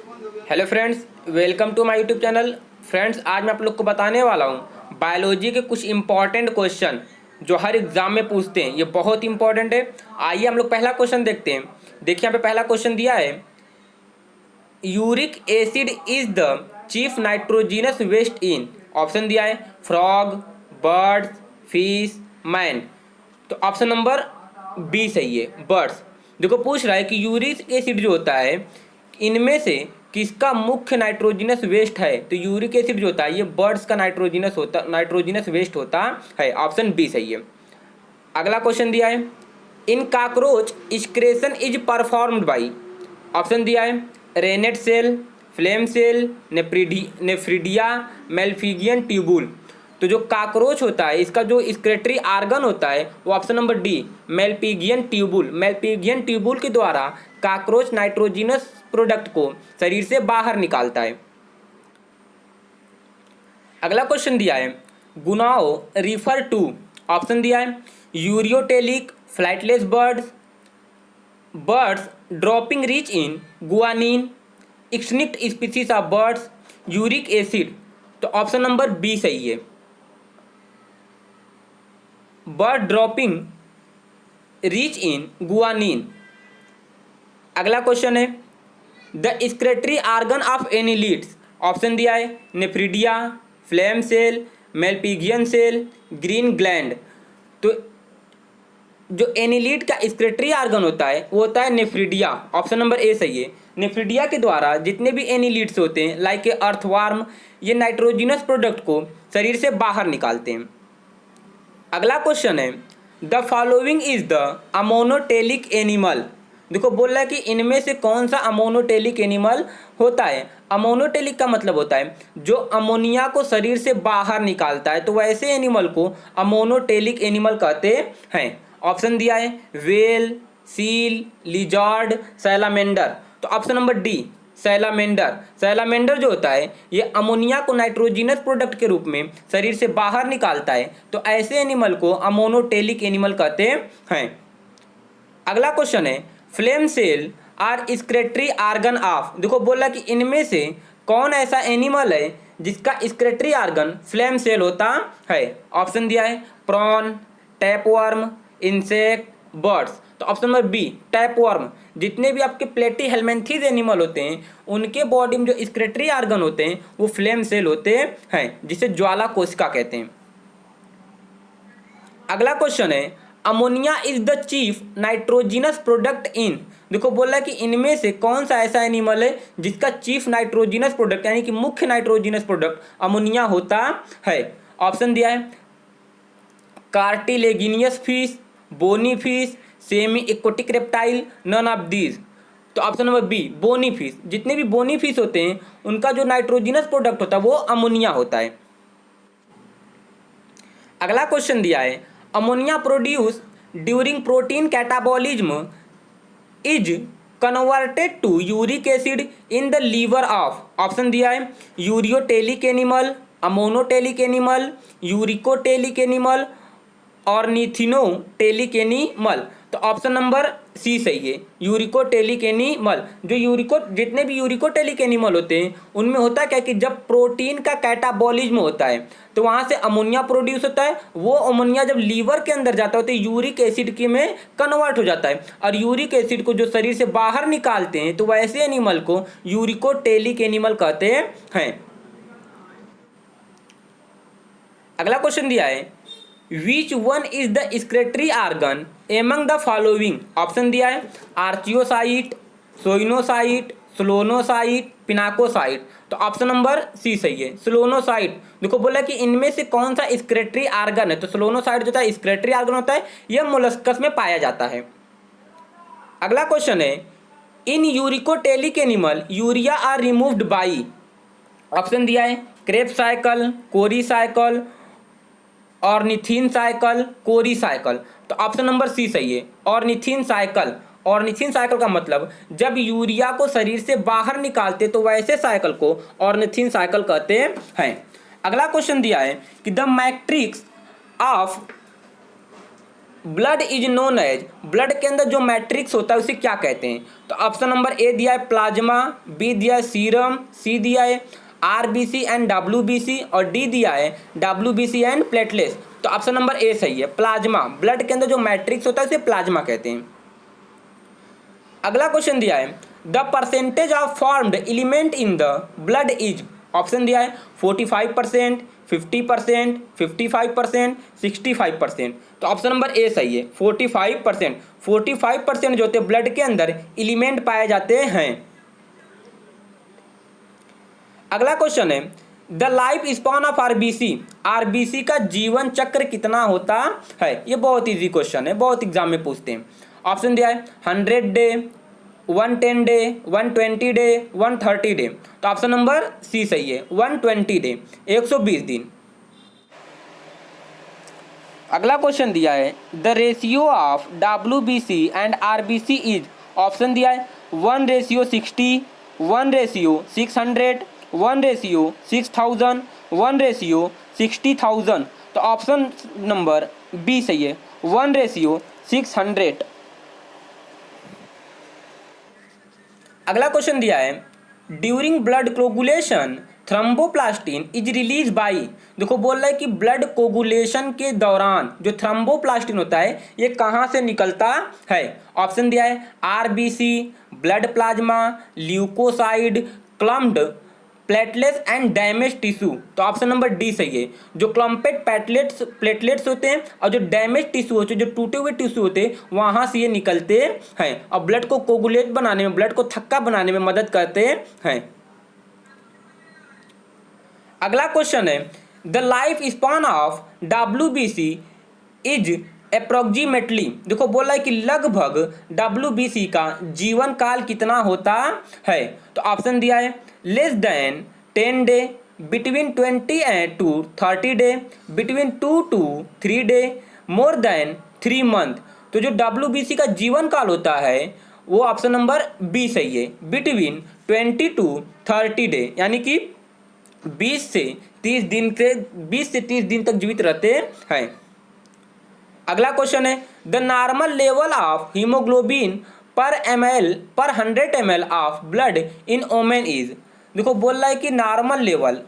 Hello friends, welcome to my YouTube channel. Friends, आज मैं आप लोग को बताने वाला हूँ बायोलॉजी के कुछ इंपॉर्टेंट क्वेश्चन जो हर एग्जाम में पूछते हैं। ये बहुत इंपॉर्टेंट है। आइए हम लोग पहला क्वेश्चन देखते हैं। देखिए, यहाँ पे पहला क्वेश्चन दिया है, uric acid is the chief nitrogenous waste in. Option दिया है फ्रॉग, बर्ड्स, फिश, मैन। तो ऑप्शन नंबर बी सही है, बर्ड्स। देखो, पूछ रहा है कि यूरिक एसिड जो होता है इनमें से किसका मुख्य नाइट्रोजिनस वेस्ट है। तो यूरिक एसिड जो होता है ये बर्ड्स का नाइट्रोजिनस वेस्ट होता है। ऑप्शन बी सही है। अगला क्वेश्चन दिया है, in cockroach excretion is performed by. Option दिया है renette cell, flame cell, nephridia, Malpighian tubule. तो जो काकरोच होता है इसका जो एक्सक्रेटरी आर्गन होता है वो ऑप्शन नंबर डी मेल्पिगियन ट्यूबुल के द्वारा काकरोच नाइट्रोजिनस प्रोडक्ट को शरीर से बाहर निकालता है। अगला क्वेश्चन दिया है, गुनाओ रिफर टू। ऑप्शन दिया है ureotelic flightless birds dropping rich in guanine, extinct species of birds, uric acid. तो ऑप्शन नंबर बी सही है, bird dropping rich in guanine. अगला क्वेश्चन है, the excretory organ of annelids. Option दिया है nephridia, flame cell, Malpighian cell, green gland. तो जो एनिलीड का एक्सक्रेटरी आर्गन होता है वो होता है नेफ्रिडिया। ऑप्शन नंबर ए सही है। नेफ्रिडिया के द्वारा जितने भी एनिलीड्स होते हैं लाइक अर्थवार्म, ये नाइट्रोजिनस प्रोडक्ट को शरीर से बाहर निकालते हैं। अगला क्वेश्चन है, the following is the ammonotelic animal. देखो, बोल रहा है कि इनमें से कौन सा अमोनोटेलिक एनिमल होता है। अमोनोटेलिक का मतलब होता है जो अमोनिया को शरीर से बाहर निकालता है, तो वैसे एनिमल को अमोनोटेलिक एनिमल कहते हैं। ऑप्शन दिया है वेल, सील, लिजार्ड, सैलामेंडर। तो ऑप्शन नंबर डी सैलामेंडर जो होता है ये अमोनिया को नाइट्रोजिनस प्रोडक्ट के रूप में शरीर से बाहर निकालता है, तो ऐसे एनिमल को अमोनोटेलिक एनिमल कहते हैं। अगला क्वेश्चन है, flame cell are excretory organ of. देखो, बोला कि इनमें से कौन ऐसा एनिमल है जिसका एक्सक्रेटरी आर्गन फ्लेम सेल होता है। ऑप्शन दिया है प्रॉन, टैपवर्म, इंसेक्ट, बर्ड्स। तो ऑप्शन नंबर बी टैपवर्म। जितने भी आपके प्लेटी हेलमेंथीज एनिमल होते हैं उनके बॉडी में जो एक्सक्रेटरी आर्गन होते हैं वो फ्लेम सेल होते हैं, जिसे ज्वाला कोशिका कहते हैं। अगला क्वेश्चन है, ammonia is the chief nitrogenous product in. देखो, बोला कि इनमें से कौन सा ऐसा एनिमल है जिसका चीफ नाइट्रोजिनस प्रोडक्ट यानी कि मुख्य नाइट्रोजिनस प्रोडक्ट अमोनिया होता है। ऑप्शन दिया है cartilaginous fish, bony fish, semi aquatic reptile, none of these. तो option number B bony fish. जितने भी बोनी फिश होते हैं उनका जो नाइट्रोजिनस प्रोडक्ट होता है वो अमोनिया होता है। अगला क्वेश्चन दिया है, ammonia produce during protein catabolism is converted to uric acid in the liver of. Option दिया है ureotelic animal, ammonotelic animal, uricotelic animal, ornithinotelic animal. तो ऑप्शन नंबर सी सही है, यूरिकोटेलिक एनिमल। जितने भी यूरिकोटेलिक एनिमल होते हैं उनमें होता क्या कि जब प्रोटीन का कैटाबॉलिज्म होता है तो वहाँ से अमोनिया प्रोड्यूस होता है। वो अमोनिया जब लीवर के अंदर जाता है तो यूरिक एसिड के में कन्वर्ट हो जाता है, और यूरिक एसिड को जो शरीर से बाहर निकालते हैं तो वैसे एनिमल को यूरिकोटेलिक एनिमल कहते हैं। अगला क्वेश्चन दिया है, which one is the excretory organ among the following. Option दिया है आर्चियोसाइट, सोइनोसाइट, स्लोनोसाइट, पिनाकोसाइट। तो ऑप्शन नंबर सी सही है, स्लोनोसाइट। देखो, बोला कि इनमें से कौन सा एक्सक्रेटरी आर्गन है। तो स्लोनोसाइट जो था एक्सक्रेटरी आर्गन होता है, यह मोलस्कस में पाया जाता है। अगला क्वेश्चन है, in uricotelic animal urea are removed by. Option दिया है Krebs cycle, Cori cycle, ornithine cycle, Cori cycle. तो ऑप्शन नंबर सी सही है, ऑर्निथिन साइकिल। ऑर्निथिन साइकिल का मतलब जब यूरिया को शरीर से बाहर निकालते तो वैसे साइकिल को ऑर्निथिन साइकिल कहते हैं। अगला क्वेश्चन दिया है कि the matrix of blood is known as, blood के अंदर जो मैट्रिक्स होता है उसे क्या कहते हैं? तो ऑप्शन नंबर ए दिया है प्लाज्मा, बी दिया है सीरम, सी दिया है आरबीसी एंड डब्ल्यूबीसी और डी दिया है डब्ल्यूबीसी एंड प्लेटलेट्स। तो ऑप्शन नंबर ए सही है, प्लाज्मा। ब्लड के अंदर जो मैट्रिक्स होता है उसे प्लाज्मा कहते हैं। अगला क्वेश्चन दिया है the percentage of formed element in the blood is, option दिया है 45%, 50%, 55%, 65%। तो ऑप्शन नंबर ए सही है, 45%। 45% जो होते हैं ब्लड के अंदर एलिमेंट पाए जाते हैं। अगला क्वेश्चन है the life span of RBC, RBC का जीवन चक्र कितना होता है? ये बहुत इजी क्वेश्चन है, बहुत एग्जाम में पूछते हैं। ऑप्शन दिया है 100 डे, 110 डे, 120 डे, 130 डे। तो ऑप्शन नंबर सी सही है, 120 डे, 120 दिन। अगला क्वेश्चन दिया है the ratio of WBC and RBC is, option दिया है 1:60, 1:600, 1:6000, 1:60,000। तो ऑप्शन नंबर बी सही है, 1:600। अगला क्वेश्चन दिया है during blood coagulation thromboplastin is release by, देखो बोल रहा है कि ब्लड कोगुलेशन के दौरान जो थ्रोम्बोप्लास्टिन होता है ये कहाँ से निकलता है? ऑप्शन दिया है RBC, blood plasma, leucocyte, clumped platelets and damage tissue. तो ऑप्शन नंबर डी सही है, जो क्लम्पेड प्लेटलेट्स होते हैं और जो डैमेज टिश्यू होते हैं, जो टूटे हुए टिश्यू होते हैं वहां से ये निकलते हैं और ब्लड को कोगुलेट बनाने में, ब्लड को थक्का बनाने में मदद करते हैं। अगला क्वेश्चन है the life span of WBC is approximately, देखो बोला है कि लगभग डब्ल्यूबीसी का जीवन काल कितना होता है? तो ऑप्शन दिया है less than 10 day, between 20 and to 30 day, between 2 to 3 day, more than 3 month. तो जो डब्ल्यूबीसी का जीवन काल होता है वो ऑप्शन नंबर बी सही है, बिटवीन 20 to 30 डे, यानी कि 20 से 30 दिन तक जीवित रहते हैं। अगला क्वेश्चन है the normal level of haemoglobin per 100 ml of blood in women is, देखो बोल रहा है कि नॉर्मल लेवल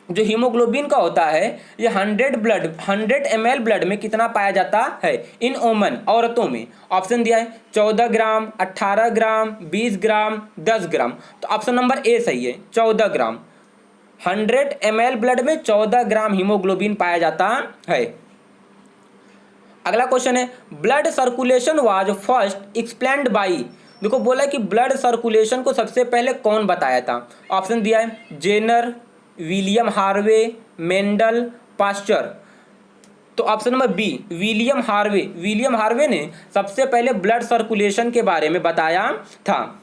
जो हीमोग्लोबिन का होता है ये 100 ml ब्लड में कितना पाया जाता है इन ओमन, औरतों में? ऑप्शन दिया है 14 ग्राम, 18 ग्राम, 20 ग्राम, 10 ग्राम। तो ऑप्शन नंबर ए सही है, 14 ग्राम। 100 ml ब्लड में 14 ग्राम हीमोग्लोबिन पाया जाता है। अगला क्वेश्चन है blood circulation was first explained by, देखो बोला कि ब्लड सर्कुलेशन को सबसे पहले कौन बताया था? ऑप्शन दिया है Jenner, William Harvey, Mendel, Pasteur. तो option number B William Harvey ने सबसे पहले ब्लड सर्कुलेशन के बारे में बताया था।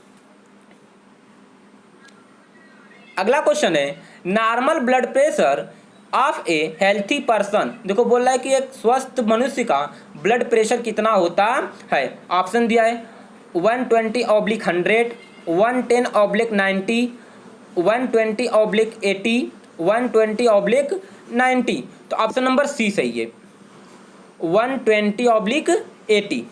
अगला क्वेश्चन है normal blood pressure of A healthy person, देखो बोल रहा है कि एक स्वस्थ मनुष्य का ब्लड प्रेशर कितना होता है? ऑप्शन दिया है 120/100, 110/90, 120/80, 120/90। तो ऑप्शन नंबर सी सही है, 120/80।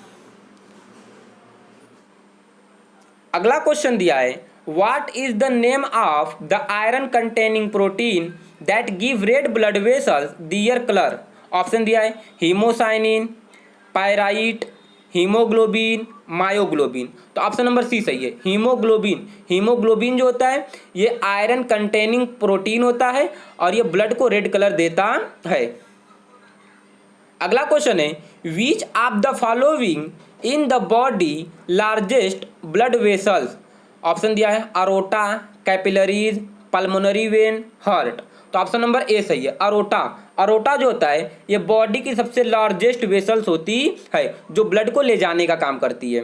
अगला क्वेश्चन दिया है what is the name of the iron containing protein that give red blood vessels their colour? Option दिया है हीमोसाइनिन, पायराइट, हीमोग्लोबिन, मायोग्लोबिन। तो ऑप्शन नंबर सी सही है, हीमोग्लोबिन जो होता है ये आयरन कंटेनिंग प्रोटीन होता है और ये ब्लड को रेड कलर देता है। अगला क्वेश्चन है which of the following in the body largest blood vessels? Option दिया है aorta, capillaries, pulmonary vein, heart. तो ऑप्शन नंबर ए सही है, अरोटा जो होता है ये बॉडी की सबसे लार्जेस्ट वेसल्स होती है जो ब्लड को ले जाने का काम करती है।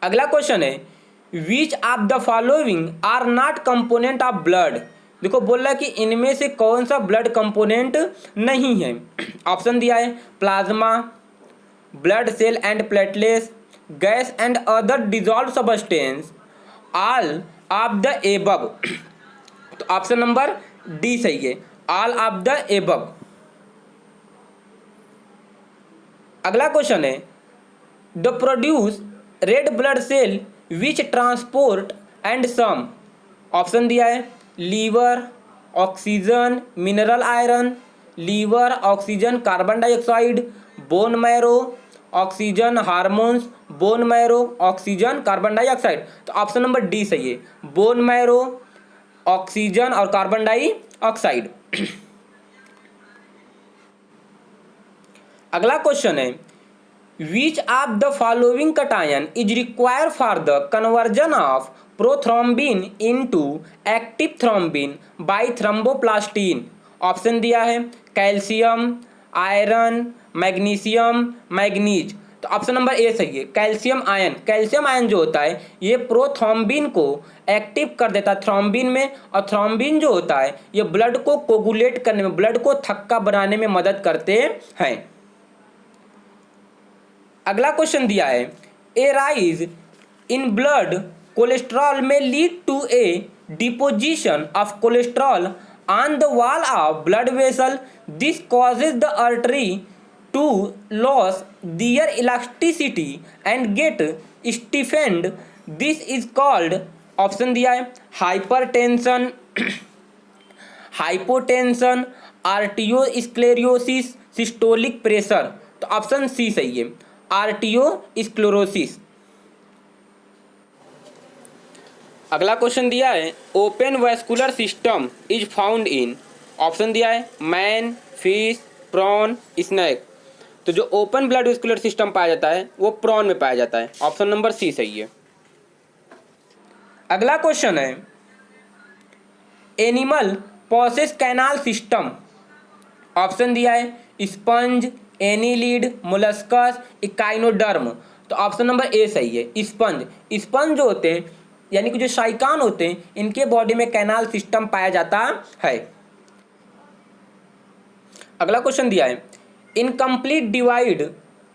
अगला क्वेश्चन है which of the following are not component of blood? देखो बोल रहा है कि इनमें से कौन सा ब्लड कंपोनेंट नहीं है? ऑप्शन दिया है plasma, blood cell and platelets, gas and other dissolve substance, all of the above. तो ऑप्शन नंबर डी सही है, ऑल ऑफ द एबव। अगला क्वेश्चन है the produce red blood cell which transport and some. Option दिया है liver, oxygen, mineral iron, liver, oxygen, carbon dioxide, bone marrow, oxygen, hormones, bone marrow, oxygen, carbon dioxide. तो option number D सही है, bone marrow, oxygen और carbon dioxide. अगला question है which of the following cation is require for the conversion of prothrombin into active thrombin by thromboplastin. Option दिया है calcium, iron, magnesium, manganese. तो option number A सही है, calcium ion. Calcium ion जो होता है ये प्रोथ्रोम्बिन को एक्टिव कर देता है थ्रोम्बिन में, और थ्रोम्बिन जो होता है ये ब्लड को कोगुलेट करने में, ब्लड को थक्का बनाने में मदद करते हैं। अगला क्वेश्चन दिया है a rise in blood cholesterol may lead to a deposition of cholesterol on the wall of blood vessel, this causes the artery to lose their elasticity and get stiffened, this is called. Option दिया है hypertension, hypotension, arteriosclerosis, systolic pressure. तो option C सही है, arteriosclerosis. अगला question दिया है open vascular system is found in. Option दिया है मैन, फिश, प्रॉन, स्नैक। तो जो ओपन ब्लड वैस्कुलर सिस्टम पाया जाता है वो प्रॉन में पाया जाता है। ऑप्शन नंबर सी सही है। अगला क्वेश्चन है animal possesses canal system. Option दिया है स्पंज, एनीलिड, मोलस्कस, इकाइनोडर्म। तो ऑप्शन नंबर ए सही है, स्पंज। स्पंज जो होते हैं यानी कि जो शाइकान होते हैं इनके बॉडी में कैनाल सिस्टम पाया जाता है। अगला क्वेश्चन दिया है incomplete divide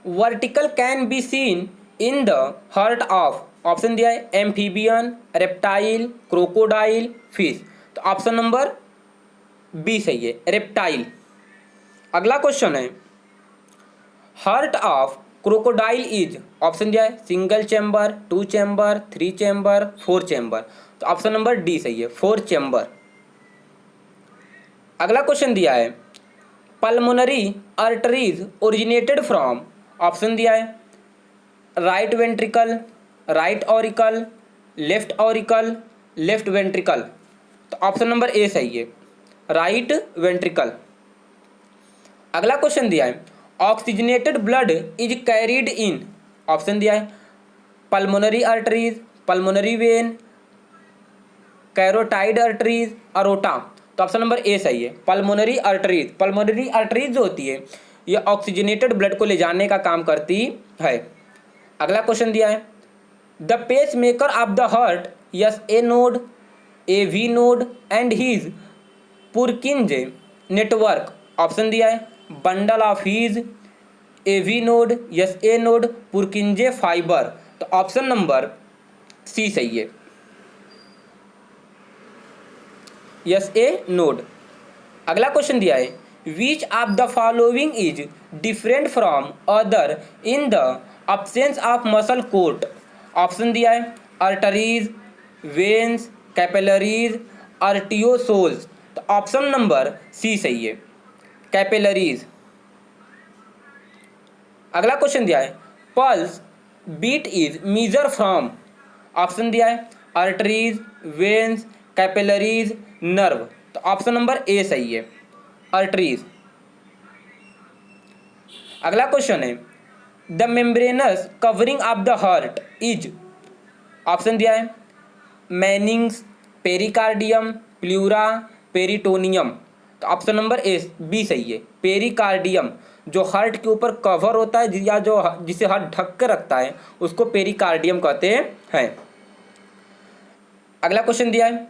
vertical can be seen in the heart of. Option दिया है एम्फीबियन, रेप्टाइल, क्रोकोडाइल, फिश। तो ऑप्शन नंबर बी सही है, रेप्टाइल। अगला क्वेश्चन है heart of crocodile is. Option दिया है single chamber, 2 chamber, 3 chamber, 4 chamber. तो ऑप्शन नंबर डी सही है, 4 चैम्बर। अगला क्वेश्चन दिया है pulmonary arteries originated from. Option दिया है right ventricle, right auricle, left auricle, left ventricle. तो ऑप्शन नंबर ए सही है, राइट वेंट्रिकल। अगला क्वेश्चन दिया है oxygenated blood is carried in. Option दिया है pulmonary arteries, pulmonary vein, carotid arteries, aorta. तो ऑप्शन नंबर ए सही है, पल्मोनरी आर्टरीज। पल्मोनरी आर्टरीज जो होती है ये ऑक्सीजनेटेड ब्लड को ले जाने का काम करती है। अगला क्वेश्चन दिया है the pacemaker of the heart S A node, A V node and His Purkinje network. Option दिया है bundle of His, A V node, S A node, Purkinje fibre. तो ऑप्शन नंबर सी सही है, S A node. अगला question दिया है which of the following is different from other in the absence of muscle coat. Option दिया है arteries, veins, capillaries, आर्टियोसोल्स। तो option number C सही है, कैपिलरीज। अगला क्वेश्चन दिया है pulse beat is measure from. Option दिया है आर्टरीज, वेन्स, कैपिलरीज, नर्व। तो ऑप्शन नंबर ए सही है, आर्टरीज। अगला क्वेश्चन है the membranous covering of the heart is. Option दिया है मैनिंग्स, पेरिकार्डियम, प्लूरा, पेरिटोनियम। तो ऑप्शन नंबर ए बी सही है, पेरिकार्डियम। जो हार्ट के ऊपर कवर होता है या जो जिसे हार्ट ढक कर रखता है उसको पेरिकार्डियम कहते हैं। अगला क्वेश्चन दिया है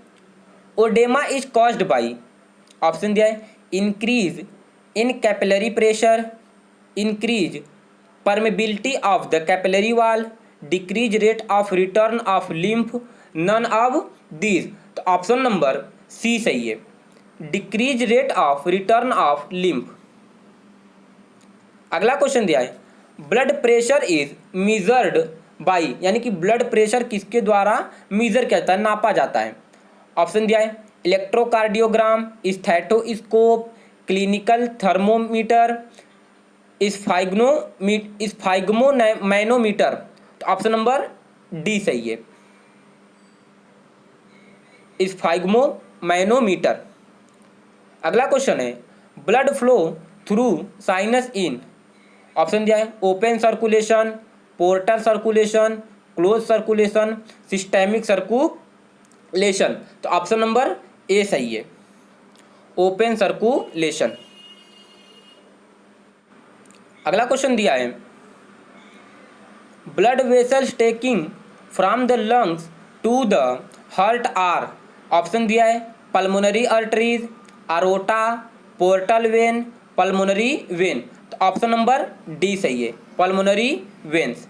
oedema is caused by. Option दिया है increase in capillary pressure, increase permeability of the capillary wall, decrease rate of return of lymph, none of these. तो ऑप्शन नंबर सी सही है, decrease rate of return of lymph. अगला question दिया है blood pressure is measured by, यानी कि blood pressure किसके द्वारा मेजर किया जाता है, नापा जाता है। ऑप्शन दिया है इलेक्ट्रोकार्डियोग्राम, स्टेथोस्कोप, क्लिनिकल थर्मोमीटर, स्फाइग्मोमैनोमीटर। तो ऑप्शन नंबर डी सही है, स्फाइग्मोमैनोमीटर। अगला क्वेश्चन है blood flow through sinus in, option दिया है open circulation, portal circulation, close circulation, systemic circulation. तो ऑप्शन नंबर ए सही है, ओपन सर्कुलेशन। अगला क्वेश्चन दिया है blood vessels taking from the lungs to the heart are, option दिया है pulmonary arteries, aorta, portal vein, pulmonary vein. तो option number D सही है, पल्मोनरी वेन्स।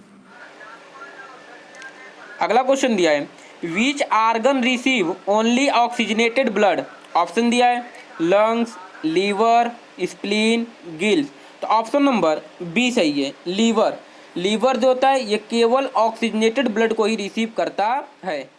अगला क्वेश्चन दिया है which organ receive only oxygenated blood, option दिया है लंग्स, लीवर, स्प्लीन, गिल्स। तो ऑप्शन नंबर बी सही है, लीवर। लीवर जो होता है ये केवल ऑक्सीजनेटेड ब्लड को ही रिसीव करता है।